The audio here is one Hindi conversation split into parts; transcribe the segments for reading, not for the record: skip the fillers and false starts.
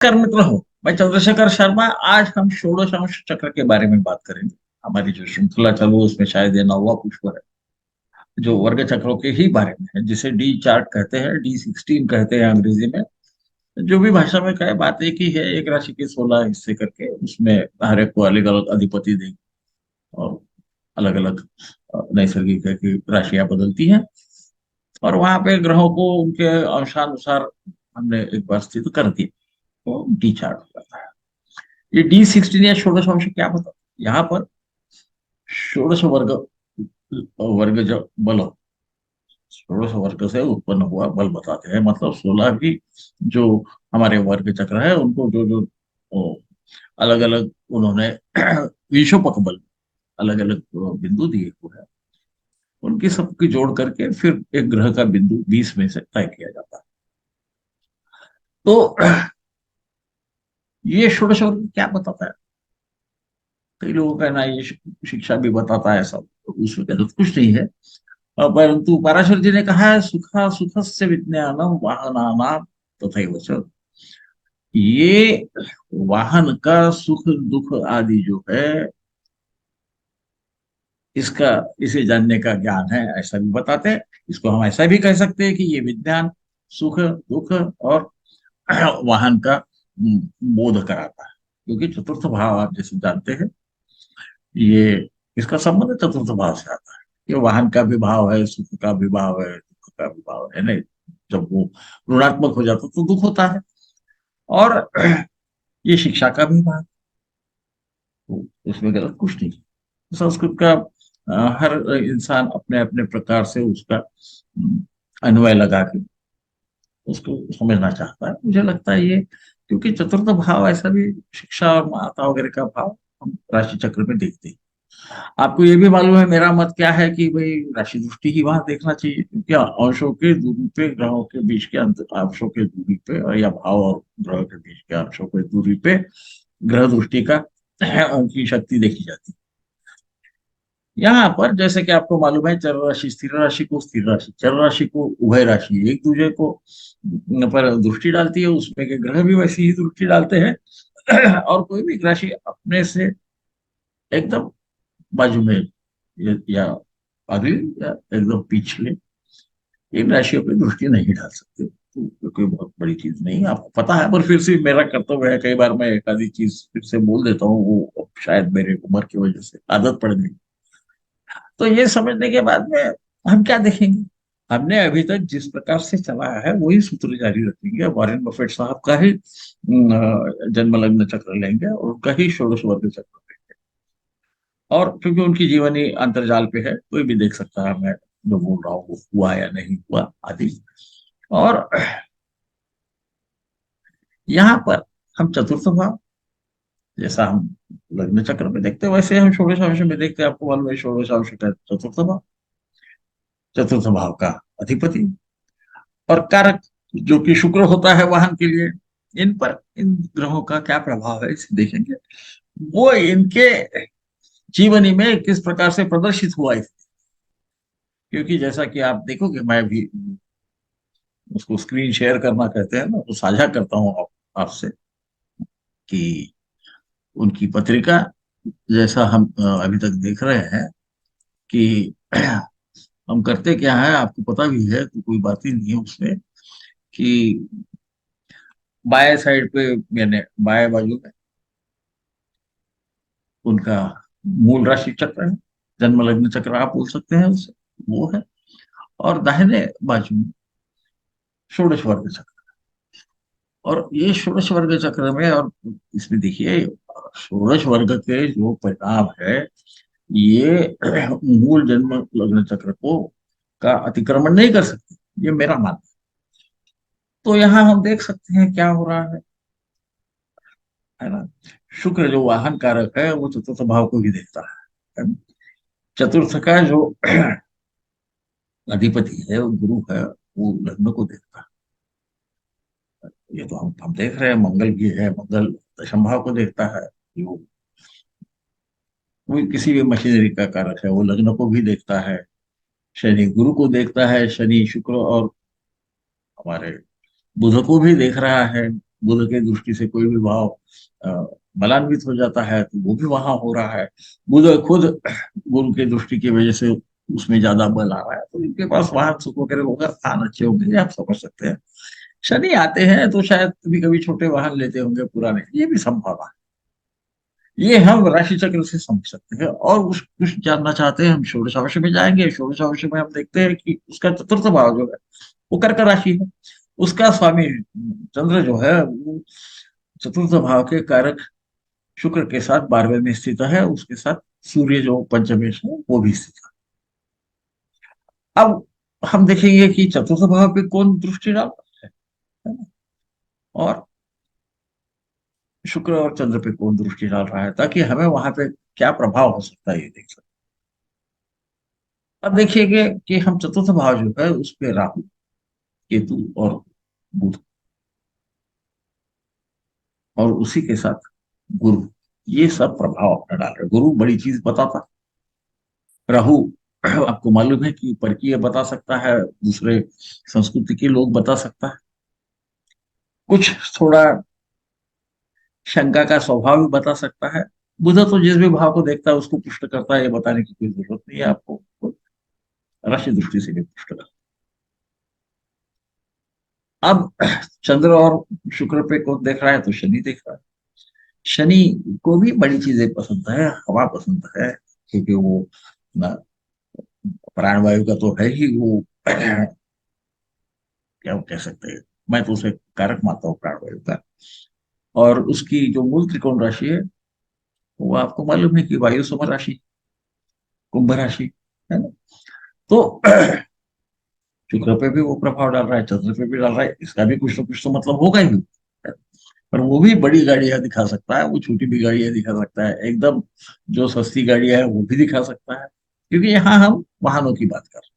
कर मित्र हो, मैं चंद्रशेखर शर्मा। आज हम षोडशांश चक्र के बारे में बात करेंगे। हमारी जो श्रृंखला चालू है उसमें शायद ये 9वां पुष्प है, जो वर्ग चक्रों के ही बारे में है, जिसे डी चार्ट कहते हैं, D16 कहते हैं अंग्रेजी में। जो भी भाषा में कहे, बात एक ही है। एक राशि के 16 हिस्से करके उसमें हर एक को अलग अलग अधिपति देंगे और अलग अलग नैसर्गिक है कि राशियां बदलती हैं, और वहां पे ग्रहों को उनके अंशानुसार हमने एक बार स्थित कर दिया, तो डी चार्ट हो जाता है। ये D16 या षोडश अंश क्या बताओ। यहाँ पर षोडश वर्ग, वर्ग जो बल, षोडश वर्ग से उत्पन्न हुआ बल बताते हैं। मतलब 16 भी जो हमारे वर्ग चक्र है, उनको जो जो अलग अलग उन्होंने विषोपक बल अलग अलग बिंदु दिए हुए हैं, उनकी सबकी जोड़ करके फिर एक ग्रह का बिंदु 20 में से तय किया जाता है। तो ये षोडश वर्ग क्या बताता है? कई लोगों का ना ये शिक्षा भी बताता है सब, तो उसमें गलत कुछ नहीं है। परंतु पराशर जी ने कहा है, सुखा सुखस्य विज्ञानम वाहनानाम तथैव च। ये वाहन का सुख दुख आदि जो है, इसका इसे जानने का ज्ञान है, ऐसा भी बताते हैं। इसको हम ऐसा भी कह सकते हैं कि ये विज्ञान सुख दुख और वाहन का बोध कराता है। क्योंकि चतुर्थ भाव आप जैसे जानते हैं, ये इसका संबंध चतुर्थ भाव से आता है। ये वाहन का भी भाव है, सुख का भी भाव है, दुख का भी भाव है। नहीं, जब वो ऋणात्मक हो जाता तो दुख होता है। और ये शिक्षा का भी भाग, तो उसमें गलत कुछ नहीं। संस्कृत का हर इंसान अपने अपने प्रकार से उसका अन्वय लगा के उसको समझना चाहता है। मुझे लगता है ये, क्योंकि चतुर्थ भाव ऐसा भी शिक्षा और माता वगैरह का भाव हम राशि चक्र में देखते हैं। आपको ये भी मालूम है मेरा मत क्या है कि भाई राशि दृष्टि ही वहां देखना चाहिए, क्योंकि अंशों के दूरी पे, ग्रहों के बीच के अंशों के दूरी पे, और या भाव और ग्रह के बीच के अंशों के दूरी पे ग्रह दृष्टि का उनकी शक्ति देखी जाती है। यहाँ पर जैसे कि आपको मालूम है, चर राशि स्थिर राशि को, स्थिर राशि चर राशि को, उभय राशि एक दूसरे को पर दृष्टि डालती है। उसमें के ग्रह भी वैसी ही दृष्टि डालते हैं। और कोई भी राशि अपने से एकदम बाजू में या अगली या एकदम पिछले इन राशियों पर दृष्टि नहीं डाल सकते। तो कोई बहुत बड़ी चीज नहीं है, आपको पता है। पर फिर से मेरा कर्तव्य है, कई बार मैं एक आधी चीज फिर से बोल देता हूँ, वो शायद मेरे उम्र की वजह से आदत पड़ गई। तो ये समझने के बाद में हम क्या देखेंगे, हमने अभी तक जिस प्रकार से चलाया है वही सूत्र जारी रखेंगे। वॉरेन बफेट साहब का ही जन्म लग्न चक्र लेंगे और उनका ही षोडश वर्ग चक्र लेंगे। और क्योंकि उनकी जीवनी अंतर्जाल पे है, कोई भी देख सकता है मैं जो बोल रहा हूँ वो हुआ या नहीं हुआ आदि। और यहाँ पर हम चतुर्थ भाव, जैसा हम लग्न चक्र में देखते हैं वैसे हम षोडशांश में देखते हैं। आपको मालूम है षोडशांश का चतुर्थ भाव, चतुर्थ भाव का अधिपति और कारक जो कि शुक्र होता है वाहन के लिए। इन पर इन ग्रहों का क्या प्रभाव है इसे देखेंगे, वो इनके जीवनी में किस प्रकार से प्रदर्शित हुआ है। क्योंकि जैसा कि आप देखोगे, मैं भी उसको स्क्रीन शेयर करना कहते हैं ना, तो साझा करता हूँ आपसे कि उनकी पत्रिका, जैसा हम अभी तक देख रहे हैं कि हम करते क्या है आपको पता भी है, तो कोई बात ही नहीं है उसमें, कि बाएं साइड पे यानी बाएं बाजू में उनका मूल राशि चक्र है, जन्म लग्न चक्र आप बोल सकते हैं उसे, वो है। और दाहिने बाजू में षोडश वर्ग चक्र। और ये षोडश वर्ग चक्र में, और इसमें देखिए षोडश वर्ग के जो परिणाम है, ये मूल जन्म लग्न चक्र को का अतिक्रमण नहीं कर सकते, ये मेरा मानना है। तो यहाँ हम देख सकते हैं क्या हो रहा है ना। शुक्र जो वाहन कारक है वो चतुर्थ भाव को भी देखता है ना? चतुर्थ का जो अधिपति है वो गुरु है, वो लग्न को देखता है। ये तो हम देख रहे हैं, मंगल भी है, मंगल दशम भाव को देखता है। वो कोई किसी भी मशीनरी का कारक है, वो लग्न को भी देखता है। शनि गुरु को देखता है, शनि शुक्र और हमारे बुध को भी देख रहा है। बुध की दृष्टि से कोई भी भाव अ, बलान्वित हो जाता है तो वो भी वहां हो रहा है। बुध खुद गुरु की दृष्टि की वजह से उसमें ज्यादा बल आ रहा है, तो इनके पास वाहन सुख वगैरह होगा, स्थान अच्छे होंगे, आप समझ सकते हैं। शनि आते हैं तो शायद कभी कभी छोटे वाहन लेते होंगे पुराने, ये भी संभव है। ये हम राशि चक्र से समझ सकते हैं। और उस कुछ जानना चाहते हैं हम, षोडशांश में जाएंगे। षोडशांश में हम देखते हैं कि उसका चतुर्थ भाव जो है वो कर्क राशि है। उसका स्वामी चंद्र जो है वो चतुर्थ भाव के कारक शुक्र के साथ 12वें में स्थित है, उसके साथ सूर्य जो पंचमेश है वो भी स्थित है। अब हम देखेंगे कि चतुर्थ भाव पे कौन दृष्टि डालता है ना? और शुक्र और चंद्र पे कौन दृष्टि डाल रहा है, ताकि हमें वहां पे क्या प्रभाव हो सकता है ये देख सकते हैं। अब देखिएगा कि हम चतुर्थ भाव जो है उस पे राहु, केतु और बुध, और उसी के साथ गुरु, ये सब प्रभाव अपना डाल रहे हैं। गुरु बड़ी चीज बताता, राहु आपको मालूम है कि परकीय बता सकता है, दूसरे संस्कृति के लोग बता सकता है, कुछ थोड़ा शंका का स्वभाव भी बता सकता है। बुध तो जिस भी भाव को देखता है उसको पुष्ट करता है, ये बताने की कोई जरूरत नहीं है आपको, राशि दृष्टि से भी पुष्ट करता है। अब चंद्र और शुक्र पे कौन देख रहा है, तो शनि देख रहा है। शनि को भी बड़ी चीजें पसंद है, हवा पसंद है, क्योंकि वो ना प्राणवायु का तो है ही वो क्या कह सकते हैं, मैं तो उसे कारक मानता हूँ प्राणवायु का। और उसकी जो मूल त्रिकोण राशि है वो आपको मालूम है कि वायु सम राशि, कुंभ राशि है ना। तो शुक्र पे भी वो प्रभाव डाल रहा है, चंद्र पे भी डाल रहा है, इसका भी कुछ ना कुछ तो मतलब होगा ही। पर वो भी बड़ी गाड़ियां दिखा सकता है, वो छोटी भी गाड़ियां दिखा सकता है, एकदम जो सस्ती गाड़ियां है वो भी दिखा सकता है, क्योंकि यहाँ हम वाहनों की बात कर रहे हैं,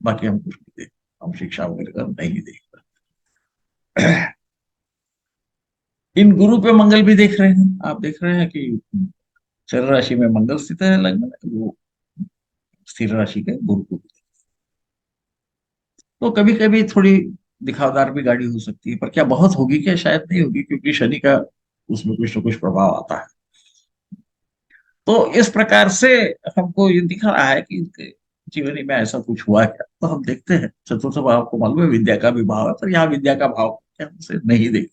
बाकी हम कुछ नहीं देख, हम शिक्षा वगैरह का नहीं देख रहे। इन गुरु पे मंगल भी देख रहे हैं, आप देख रहे हैं कि चर राशि में मंगल स्थित है लगभग, वो स्थिर राशि के गुरु को। तो कभी कभी थोड़ी दिखावदार भी गाड़ी हो सकती है, पर क्या बहुत होगी, क्या शायद नहीं होगी, क्योंकि शनि का उसमें कुछ ना कुछ प्रभाव आता है। तो इस प्रकार से हमको ये दिख रहा है कि इनके जीवनी में ऐसा कुछ हुआ क्या, तो हम देखते हैं। चतुर्थ भाव को मालूम है विद्या का भी भाव है, पर यहाँ विद्या का भाव क्या हमसे नहीं देख।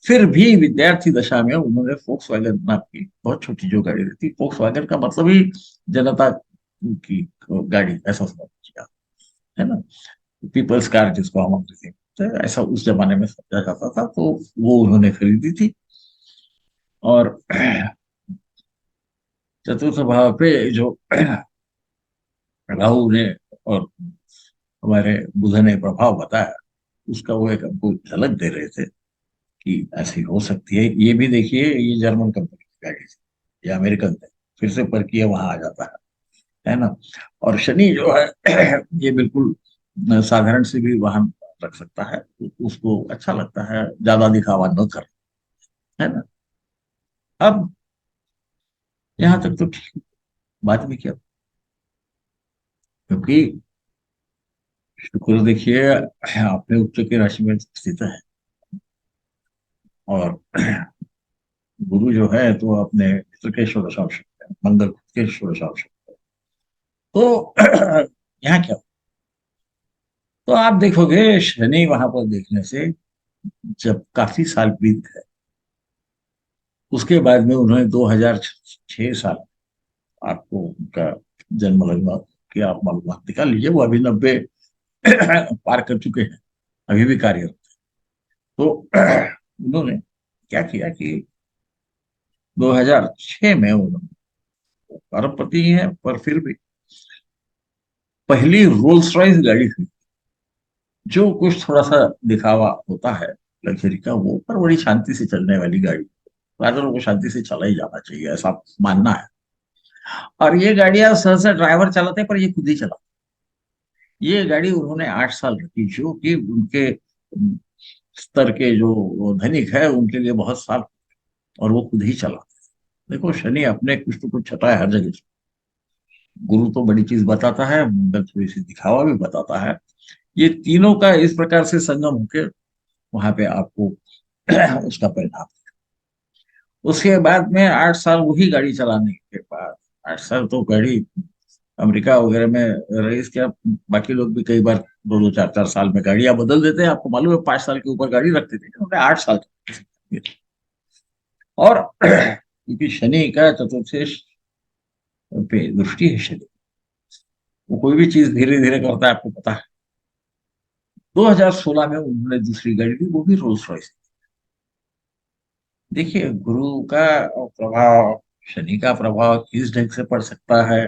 फिर भी विद्यार्थी दशा में उन्होंने फोक्स वैगन नाम की बहुत छोटी जो गाड़ी रहती, फोक्स वैगन का मतलब ही जनता की गाड़ी ऐसा समझ किया, है ना, पीपल्स कार जिसको हम अंग्रेजी में कहते हैं, ऐसा उस जमाने में समझा जाता था, तो वो उन्होंने खरीदी थी। और चतुर्थ भाव पे जो राहु ने और हमारे बुध ने प्रभाव बताया, उसका वो एक हमको झलक दे रहे थे कि ऐसी हो सकती है। ये भी देखिए, ये जर्मन कंपनी की गाड़ी थी, ये अमेरिकन थे, फिर से परकीय वहां आ जाता है ना। और शनि जो है ये बिल्कुल साधारण से भी वाहन रख सकता है, तो उसको अच्छा लगता है ज्यादा दिखावा न कर, है ना। अब यहाँ तक तो ठीक, बाद में क्या, क्योंकि शुक्र देखिए अपने उच्च की राशि में स्थित है, और गुरु जो है तो अपने मित्र के षोडशांश में है, मंगल के षोडशांश में है। तो यहाँ क्या, तो आप देखोगे शनि वहां पर देखने से जब काफी साल बीत गए, उसके बाद में उन्होंने 2006 साल, आपको उनका जन्म लगभग की आप मालूमात निकाल लीजिए, वो अभी 90 पार कर चुके हैं, अभी भी कार्यरत। तो उन्होंने क्या किया कि 2006 में उन्होंने, अरबपति हैं पर फिर भी पहली रोल्स रॉयस गाड़ी थी, जो कुछ थोड़ा सा दिखावा होता है लग्जरी का, वो पर बड़ी शांति से चलने वाली गाड़ी, पैदल को शांति से चला ही जाना चाहिए ऐसा मानना है। और ये गाड़ियां सहसा ड्राइवर चलाते हैं, पर ये खुद ही चला, ये गाड़ी उन्होंने 8 साल रखी, जो कि उनके स्तर के जो धनिक है उनके लिए बहुत साल, और वो खुद ही चला। देखो शनि अपने कुछ तो कुछ छटा है हर जगह। गुरु तो बड़ी चीज बताता है, मंगल थोड़ी सी दिखावा भी बताता है। ये तीनों का इस प्रकार से संगम होके वहां पे आपको उसका परिणाम। उसके बाद में 8 साल वही गाड़ी चलाने के बाद, 8 साल तो गाड़ी अमेरिका वगैरह में रईस क्या, बाकी लोग भी कई बार 2 2 4 4 साल में गाड़ियां बदल देते हैं। आपको मालूम है 5 साल के ऊपर गाड़ी रखते थे, उन्होंने 8 साल और क्योंकि शनि का चतुर्थेश पे दृष्टि है शनि, वो कोई भी चीज धीरे धीरे करता है, आपको पता है। 2016 में उन्होंने दूसरी गाड़ी ली, वो भी रोल्स रॉयस। देखिए गुरु का प्रभाव, शनि का प्रभाव किस ढंग से पड़ सकता है,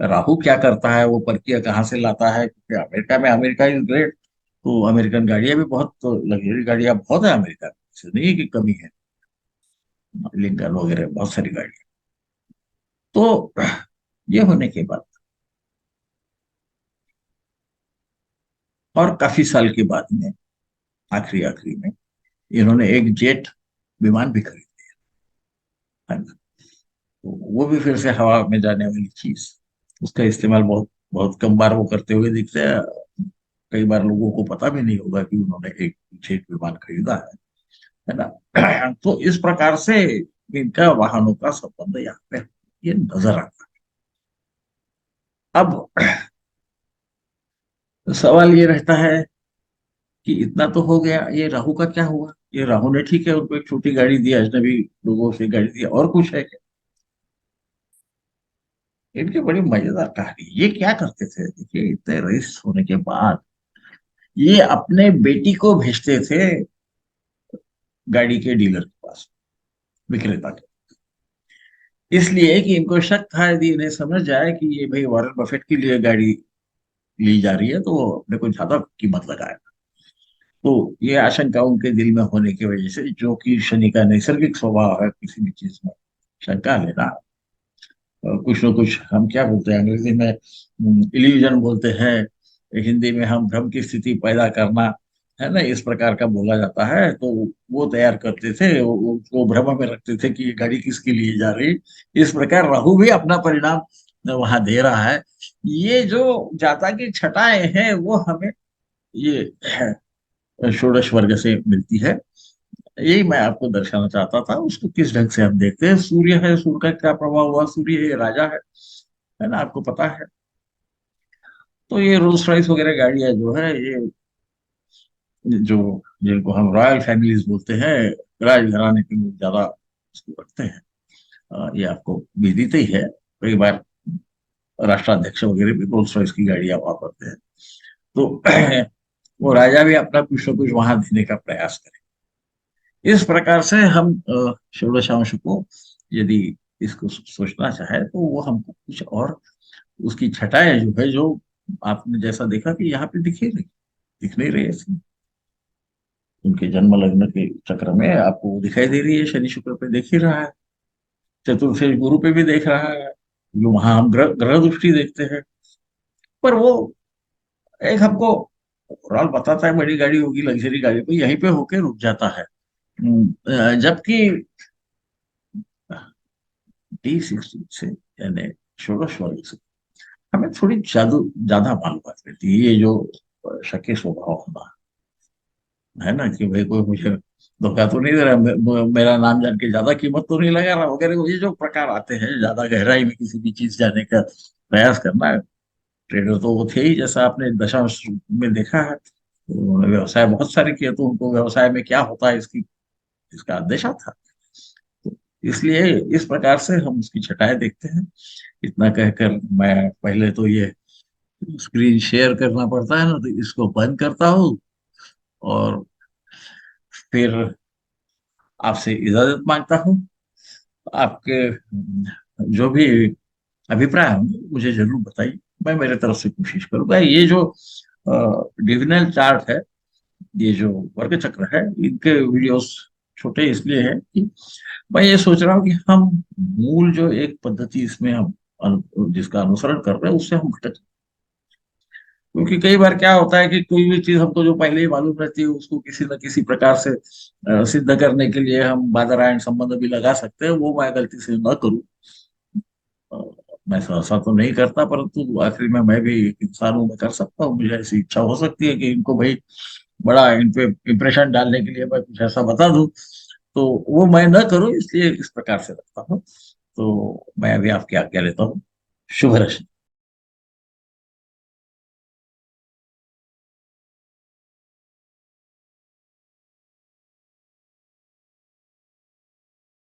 राहु क्या करता है, वो परकीय कहाँ से लाता है, क्योंकि अमेरिका में, अमेरिका इज ग्रेट, तो अमेरिकन गाड़ियां भी बहुत, तो लग्जरी गाड़ियां बहुत है अमेरिका में, ऐसे नहीं है कि कमी है, लिंकन वगैरह बहुत सारी गाड़ियां। तो ये होने के बाद और काफी साल के बाद में, आखिरी आखिरी में इन्होंने एक जेट विमान भी खरीद लिया, है ना। तो वो भी फिर से हवा में जाने वाली चीज, उसका इस्तेमाल बहुत बहुत कम बार वो करते हुए दिखते हैं। कई बार लोगों को पता भी नहीं होगा कि उन्होंने एक जेट विमान खरीदा है ना। तो इस प्रकार से इनका वाहनों का संबंध यहाँ पे ये नजर आता है। अब सवाल ये रहता है कि इतना तो हो गया, ये राहु का क्या हुआ? ये राहु ने ठीक है उनको एक छोटी गाड़ी दी, अजनबी लोगों से गाड़ी दी, और कुछ है क्या? इनकी बड़ी मजेदार कहानी। ये क्या करते थे, देखिए इतने रईस होने के बाद ये अपने बेटी को भेजते थे गाड़ी के डीलर के पास, विक्रेता के, इसलिए कि इनको शक था यदि इन्हें समझ जाए कि ये भाई वॉरेन बफेट के लिए गाड़ी ली जा रही है तो वो अपने को ज्यादा कीमत लगाएगा। तो ये आशंका उनके दिल में होने की वजह से, जो कि शनि का नैसर्गिक स्वभाव है किसी भी चीज में शंका लेना, कुछ न कुछ हम क्या बोलते हैं अंग्रेजी में, इल्यूजन बोलते हैं, हिंदी में हम भ्रम की स्थिति पैदा करना, है ना, इस प्रकार का बोला जाता है। तो वो तैयार करते थे, वो भ्रम में रखते थे कि ये गाड़ी किसके लिए जा रही। इस प्रकार राहु भी अपना परिणाम वहां दे रहा है। ये जो जाता की छटाएं हैं वो हमें ये षोडश वर्ग से मिलती है। यही मैं आपको दर्शाना चाहता था। उसको किस ढंग से हम देखते हैं, सूर्य है, सूर्य का क्या प्रभाव हुआ, सूर्य ये राजा है ना, आपको पता है। तो ये रोल्स रॉयस वगैरह गाड़ियां जो है, ये जो जिनको हम रॉयल फैमिलीज बोलते हैं, राजघराने के लोग ज्यादा इसको रखते हैं। ये आपको विदित ही है, कई बार राष्ट्राध्यक्ष वगैरह भी रोल्स रॉयस की गाड़ियां वापरते हैं। तो वो राजा भी अपना कुछ न कुछ वहां देने का प्रयास करें। इस प्रकार से हम षोडशांश को यदि इसको सोचना चाहे तो वो हमको कुछ और उसकी छटाएं जो है, जो आपने जैसा देखा कि यहाँ पे दिख नहीं रही ऐसी, उनके जन्म लग्न के चक्र में आपको वो दिखाई दे रही है, शनि शुक्र पे देख ही रहा है, चतुर्थ गुरु पे भी देख रहा है, जो वहां हम ग्रह ग्रह दृष्टि देखते हैं। पर वो एक हमको ओवरऑल बताता है बड़ी गाड़ी होगी, लग्जरी गाड़ी को यहीं पे होके रुक जाता है। जबकि D16 से, यानी षोडश वर्ग से, हमें थोड़ी ज्यादा मालूमात मिलती है। ये जो शके स्वभाव होना है ना, कि भाई कोई मुझे धोखा तो नहीं दे रहा, मेरा नाम जान के ज्यादा कीमत तो नहीं लगा रहा वगैरह, ये जो प्रकार आते हैं ज्यादा गहराई में किसी भी चीज जाने का प्रयास करना। ट्रेडर तो वो थे ही, जैसा आपने दशांश में देखा है, तो उन्होंने व्यवसाय बहुत सारे किए, तो उनको व्यवसाय में क्या होता है इसकी, इसका अंदेशा था। तो इसलिए इस प्रकार से हम उसकी छटाएं देखते हैं। इतना कहकर मैं पहले तो ये स्क्रीन शेयर करना पड़ता है ना, तो इसको बंद करता हूँ और फिर आपसे इजाजत मांगता हूँ। आपके जो भी अभिप्राय होंगे मुझे जरूर बताइए, मैं मेरे तरफ से कोशिश करूंगा। ये जो डिविजनल चार्ट है, ये जो वर्ग चक्र है, इनके वीडियोस छोटे इसलिए है कि मैं ये सोच रहा हूँ कि हम मूल जो एक पद्धति इसमें हम जिसका अनुसरण कर रहे हैं उससे हम भटक, क्योंकि कई बार क्या होता है कि कोई भी चीज हमको जो पहले ही मालूम रहती है उसको किसी न किसी प्रकार से सिद्ध करने के लिए हम बादरायण संबंध भी लगा सकते हैं। वो मैं गलती से न करूं। अ, मैं ऐसा तो नहीं करता, परंतु आखिर में मैं भी एक इंसान हूं, मैं कर सकता हूँ, मुझे ऐसी इच्छा हो सकती है कि इनको भाई बड़ा इन पे इम्प्रेशन डालने के लिए मैं कुछ ऐसा बता दूं, तो वो मैं न करूं, इसलिए इस प्रकार से रखता हूँ। तो मैं अभी आपकी आज्ञा लेता हूँ। शुभ रश्मि।